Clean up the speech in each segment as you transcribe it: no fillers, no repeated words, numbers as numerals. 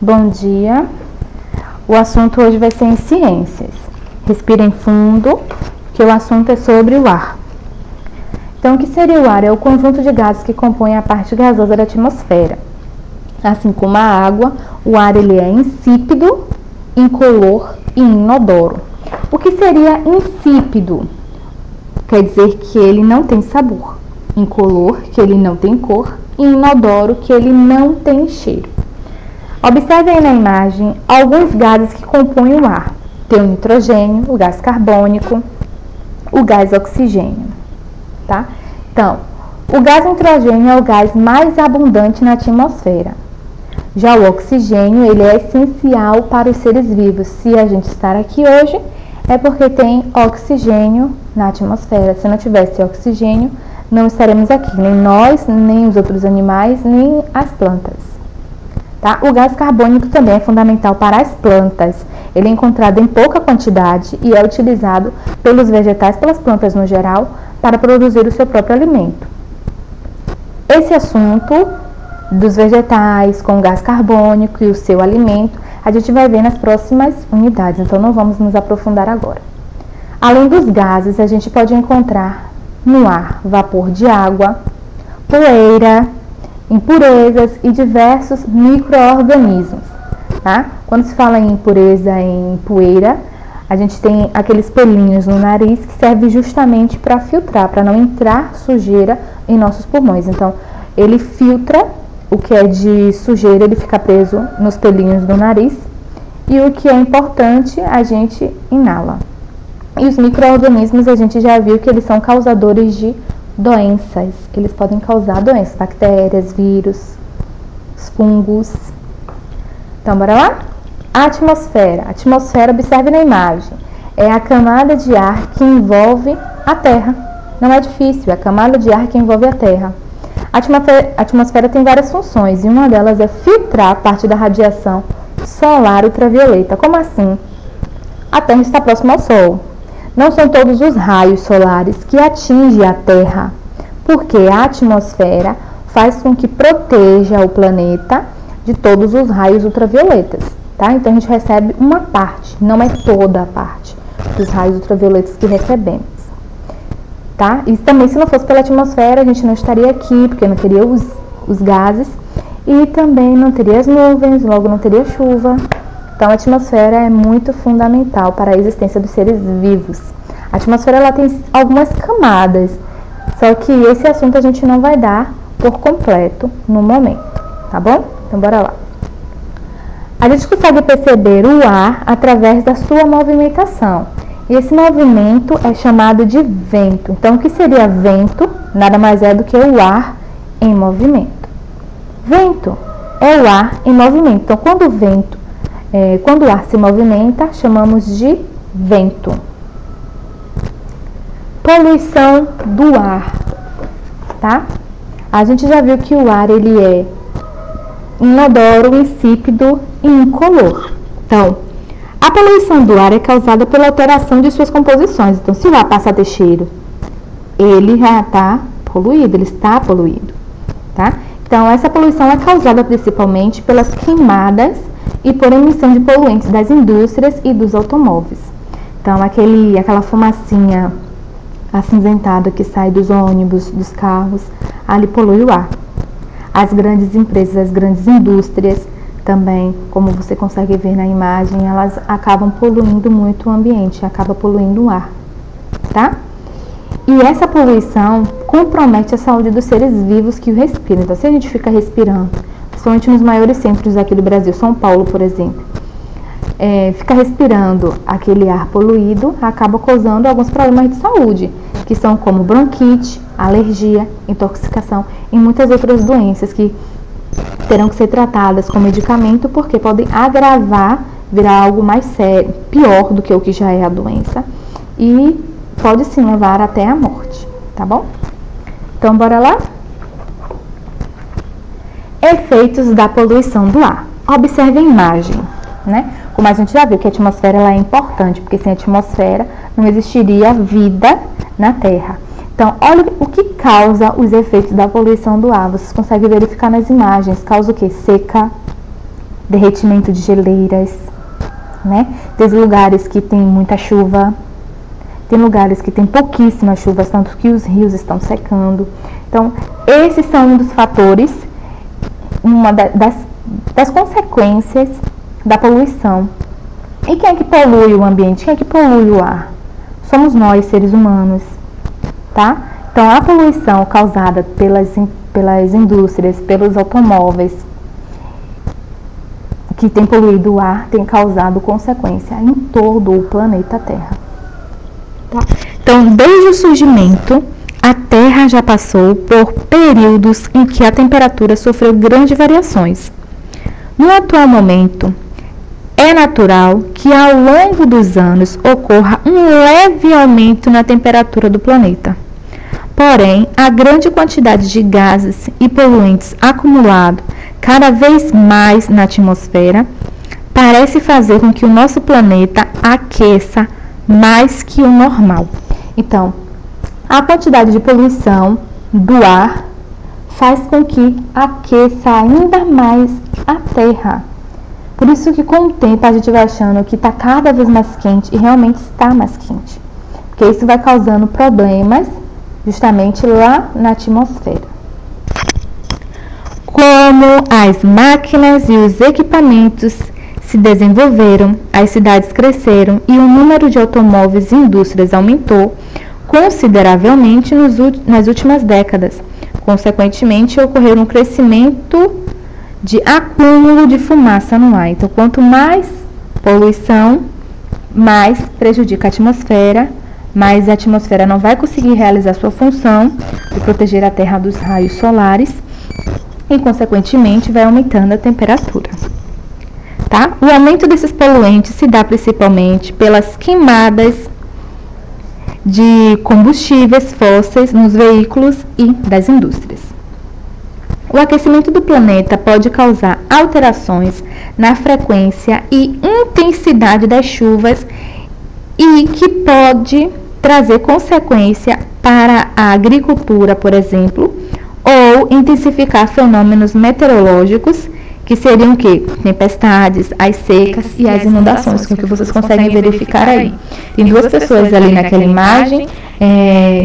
Bom dia. O assunto hoje vai ser em ciências. Respirem fundo, que o assunto é sobre o ar. Então, o que seria o ar? É o conjunto de gases que compõem a parte gasosa da atmosfera. Assim como a água, o ar ele é insípido, incolor e inodoro. O que seria insípido? Quer dizer que ele não tem sabor. Incolor, que ele não tem cor. E inodoro, que ele não tem cheiro. Observe aí na imagem alguns gases que compõem o ar. Tem o nitrogênio, o gás carbônico, o gás oxigênio, tá? Então, o gás nitrogênio é o gás mais abundante na atmosfera. Já o oxigênio, ele é essencial para os seres vivos. Se a gente estar aqui hoje, é porque tem oxigênio na atmosfera. Se não tivesse oxigênio, não estaremos aqui, nem nós, nem os outros animais, nem as plantas. Tá? O gás carbônico também é fundamental para as plantas. Ele é encontrado em pouca quantidade e é utilizado pelos vegetais, pelas plantas no geral, para produzir o seu próprio alimento. Esse assunto dos vegetais com gás carbônico e o seu alimento, a gente vai ver nas próximas unidades, então não vamos nos aprofundar agora. Além dos gases, a gente pode encontrar no ar vapor de água, poeira, impurezas e diversos micro-organismos, tá? Quando se fala em impureza, em poeira, a gente tem aqueles pelinhos no nariz que servem justamente para filtrar, para não entrar sujeira em nossos pulmões. Então, ele filtra o que é de sujeira, ele fica preso nos pelinhos do nariz, e o que é importante, a gente inala. E os micro-organismos, a gente já viu que eles são causadores de doenças. Eles podem causar doenças, bactérias, vírus, fungos. Então, bora lá? A atmosfera. A atmosfera, observe na imagem, é a camada de ar que envolve a Terra. Não é difícil, é a camada de ar que envolve a Terra. A atmosfera tem várias funções e uma delas é filtrar parte da radiação solar ultravioleta. Como assim? A Terra está próxima ao Sol. Não são todos os raios solares que atingem a Terra, porque a atmosfera faz com que proteja o planeta de todos os raios ultravioletas, tá? Então, a gente recebe uma parte, não é toda a parte dos raios ultravioletas que recebemos, tá? E também, se não fosse pela atmosfera, a gente não estaria aqui, porque não teria os gases, e também não teria as nuvens, logo não teria chuva. Então, a atmosfera é muito fundamental para a existência dos seres vivos. A atmosfera ela tem algumas camadas, só que esse assunto a gente não vai dar por completo no momento, tá bom? Então, bora lá. A gente consegue perceber o ar através da sua movimentação. E esse movimento é chamado de vento. Então, o que seria vento? Nada mais é do que o ar em movimento. Vento é o ar em movimento. Então, quando o ar se movimenta, chamamos de vento. Poluição do ar, tá? A gente já viu que o ar ele é inodoro, insípido e incolor. Então, a poluição do ar é causada pela alteração de suas composições. Então, se o ar passa a ter cheiro, ele já está poluído, tá? Então, essa poluição é causada principalmente pelas queimadas e por emissão de poluentes das indústrias e dos automóveis. Então, aquela fumacinha acinzentada que sai dos ônibus, dos carros, ali polui o ar. As grandes empresas, as grandes indústrias também, como você consegue ver na imagem, elas acabam poluindo muito o ambiente, acaba poluindo o ar, tá? E essa poluição compromete a saúde dos seres vivos que o respiram. Então, se a gente fica respirando, principalmente nos maiores centros aqui do Brasil, São Paulo, por exemplo, fica respirando aquele ar poluído, acaba causando alguns problemas de saúde, que são como bronquite, alergia, intoxicação e muitas outras doenças que terão que ser tratadas com medicamento, porque podem agravar, virar algo mais sério, pior do que o que já é a doença, e pode sim levar até a morte, tá bom? Então, bora lá? Efeitos da poluição do ar. Observe a imagem, né? Como a gente já viu que a atmosfera ela é importante, porque sem atmosfera não existiria vida na Terra. Então, olha o que causa os efeitos da poluição do ar. Vocês conseguem verificar nas imagens. Causa o quê? Seca, derretimento de geleiras, né? Tem lugares que tem muita chuva, tem lugares que tem pouquíssima chuva, tanto que os rios estão secando. Então, esses são um dos fatores, uma das consequências da poluição. E quem é que polui o ambiente? Quem é que polui o ar? Somos nós, seres humanos, tá? Então, a poluição causada pelas indústrias, pelos automóveis, que tem poluído o ar, tem causado consequência em todo o planeta Terra. Tá? Então, desde o surgimento, a Terra já passou por períodos em que a temperatura sofreu grandes variações. No atual momento, é natural que ao longo dos anos ocorra um leve aumento na temperatura do planeta. Porém, a grande quantidade de gases e poluentes acumulado cada vez mais na atmosfera parece fazer com que o nosso planeta aqueça mais que o normal. Então, a quantidade de poluição do ar faz com que aqueça ainda mais a Terra. Por isso que com o tempo a gente vai achando que está cada vez mais quente e realmente está mais quente. Porque isso vai causando problemas justamente lá na atmosfera. Como as máquinas e os equipamentos se desenvolveram, as cidades cresceram e o número de automóveis e indústrias aumentou consideravelmente nas últimas décadas. Consequentemente, ocorreu um crescimento de acúmulo de fumaça no ar. Então, quanto mais poluição, mais prejudica a atmosfera, mais a atmosfera não vai conseguir realizar sua função de proteger a Terra dos raios solares e, consequentemente, vai aumentando a temperatura. Tá? O aumento desses poluentes se dá principalmente pelas queimadas de combustíveis fósseis nos veículos e das indústrias. O aquecimento do planeta pode causar alterações na frequência e intensidade das chuvas e que pode trazer consequência para a agricultura, por exemplo, ou intensificar fenômenos meteorológicos que seriam o quê? Tempestades, as secas e as inundações, que vocês conseguem verificar aí. Tem duas pessoas ali naquela imagem,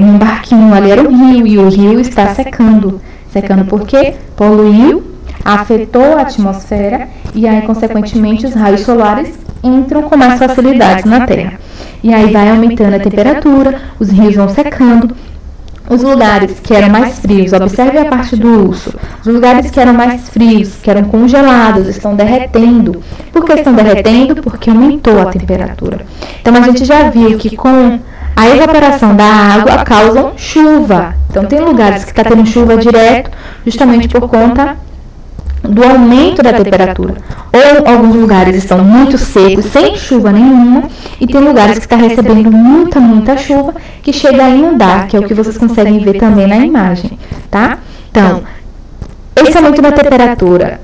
um barquinho ali era um rio e o rio está secando. Secando porque poluiu, afetou a atmosfera e aí, consequentemente, os raios solares entram com mais facilidade na Terra. E aí vai aumentando a temperatura, os rios vão secando. Os lugares que eram mais frios, observe a parte do urso, os lugares que eram mais frios, que eram congelados, estão derretendo. Por que estão derretendo? Porque aumentou a temperatura. Então, a gente já viu que com a evaporação da água causam chuva. Então, tem lugares que está tendo chuva direto, justamente por conta do aumento da temperatura. Ou alguns lugares estão muito secos, sem chuva nenhuma, e tem lugares que estão recebendo muita chuva, que chega a inundar, que é o que vocês conseguem ver também na imagem, tá? Então, esse aumento da temperatura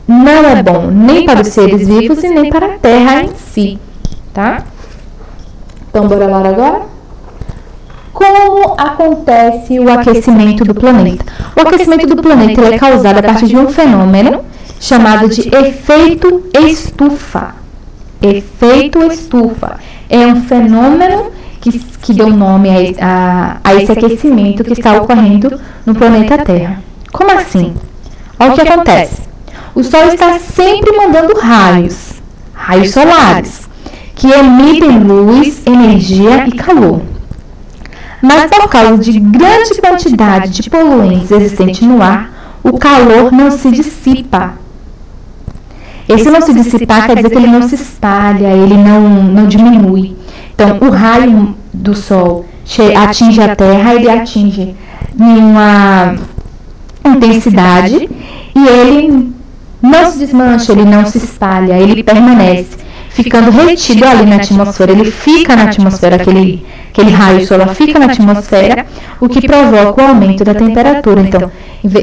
não é bom nem para os seres vivos e nem para a Terra em si, tá? Então, bora lá agora? Como acontece o aquecimento do planeta? O aquecimento do planeta é causado a partir de um fenômeno chamado de efeito estufa. Efeito estufa é um fenômeno que deu nome a esse aquecimento que está ocorrendo no planeta Terra. Como assim? Olha o que acontece. O Sol está sempre mandando raios solares, que emitem luz, energia e calor. Mas por causa de grande quantidade de poluentes existentes no ar, o calor não se dissipa. Esse não se dissipar quer dizer que ele não se espalha, ele não diminui. Então, o raio do Sol atinge a Terra, ele atinge em uma intensidade e ele não se desmancha, ele não se espalha, ele permanece, ficando retido ali na atmosfera. Ele fica na atmosfera, aquele raio solar fica na atmosfera, o que provoca o aumento da temperatura. Então,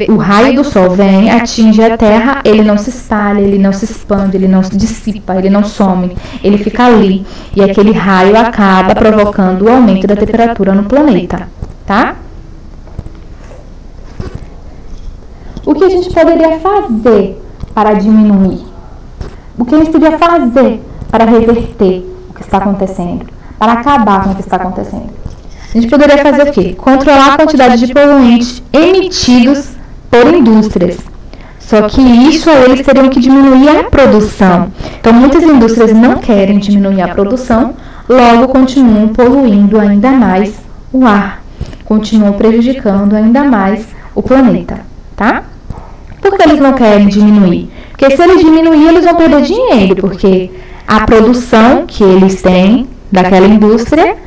o raio do Sol vem, atinge a Terra, ele não se espalha, ele não se expande, ele não se dissipa, ele não some, ele fica ali. E aquele raio acaba provocando o aumento da temperatura no planeta, tá? O que a gente poderia fazer para diminuir o que a gente podia fazer para reverter o que está acontecendo, para acabar com o que está acontecendo. A gente poderia fazer o quê? Controlar a quantidade de poluentes emitidos por indústrias. Só que isso eles teriam que diminuir a produção. Então, muitas indústrias não querem diminuir a produção, logo continuam poluindo ainda mais o ar, continuam prejudicando ainda mais o planeta, tá? Por que eles não querem diminuir? Porque se eles diminuírem, eles vão perder dinheiro, porque a produção que eles têm daquela indústria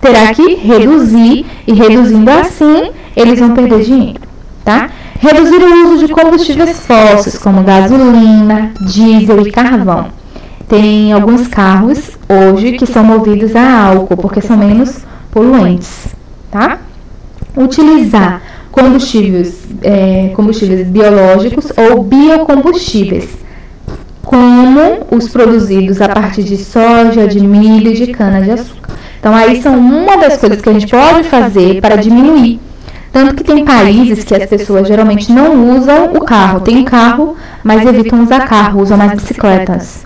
terá que reduzir, e reduzindo assim, eles vão perder dinheiro, tá? Reduzir o uso de combustíveis fósseis, como gasolina, diesel e carvão. Tem alguns carros hoje que são movidos a álcool, porque são menos poluentes, tá? Utilizar combustíveis biológicos ou biocombustíveis, como os produzidos a partir de soja, de milho e de cana-de-açúcar. Então, aí são uma das coisas que a gente pode fazer para diminuir. Tanto que tem países que as pessoas geralmente não usam o carro. Tem carro, mas evitam usar carro, usam mais bicicletas.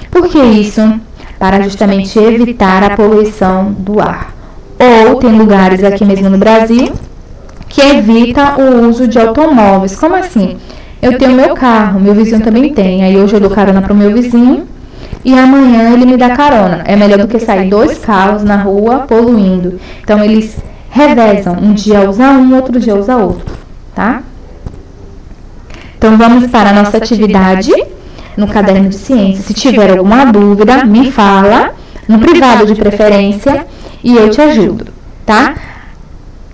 Por que isso? Para justamente evitar a poluição do ar. Ou tem lugares aqui mesmo no Brasil que evita o uso de automóveis. Como assim? Eu tenho meu carro, meu vizinho também tem. Aí hoje eu dou carona para o meu vizinho e amanhã ele me dá carona. É melhor do que sair 2 carros na rua poluindo. Então eles revezam. Um dia usa um, outro dia usa outro, tá? Então vamos para a nossa atividade no caderno de ciência. Se tiver alguma dúvida, me fala, no privado de preferência, e eu te ajudo, tá?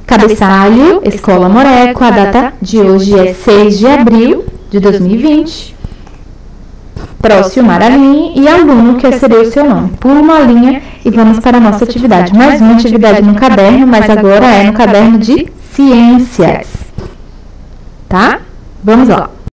Cabeçalho, Escola Moreco, a data de hoje é 6 de abril de 2020. Próximo Maralim e aluno, que seria o seu nome. Pula uma linha e vamos para a nossa atividade. Mais uma atividade no caderno, mas agora é no caderno de ciências. Tá? Vamos lá.